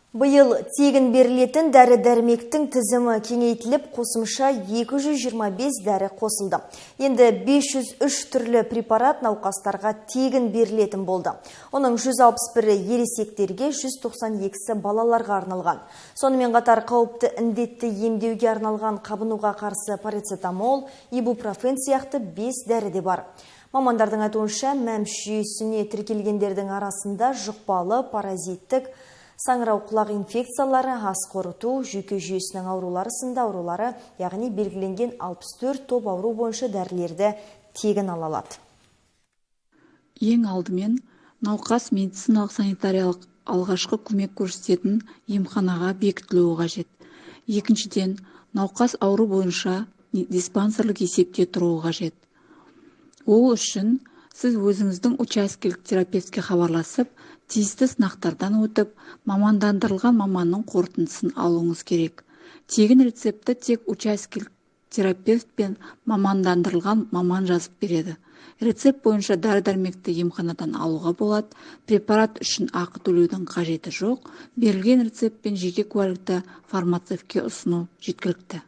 Биыл тегін берілетін дәрі-дәрмектің тізімі кеңейтіліп, қосымша 225 дәрі қосылды. Енді 503 түрлі препарат науқастарға тегін берілетін болды. Оның 161-і ересектерге, 192-сі балаларға арналған. Сонымен қатар қауіпті індетті емдеуге арналған қабынуға қарсы парацетамол, ибупрофен сияқты 5 дәрі де бар. Мамандардың айтуынша, мәмс жүйесіне тіркелгендердің арасында жұқпалы, паразиттік, саңырау құлақ инфекциялары, ас қорыту, жүйке жүйесінің аурулары сынды аурулары, яғни белгіленген 64 топ ауру бойынша дәрілерді тегін ала алады. Ең алдымен, науқас медициналық санитариялық алғашқы көмек көрсететін емханаға бекітілуі қажет. Екіншіден, науқас ауру бойынша диспансерлік есепте тұруы қажет. Ол үшін сіз өзіңіздің учаскелік терапевтке хабарласып, тиісті сынақтардан өтіп, мамандандырылған маманның қорытындысын алуыңыз керек. Тегін рецепті тек учаскелік терапевт пен мамандандырылған маман жазып береді. Рецепт бойынша дәрі-дәрмекті емханадан алуға болады, препарат үшін ақы төлеудің қажеті жоқ, берілген рецепт пен жеке куәлікті фармацевтке ұсыну жеткілікті.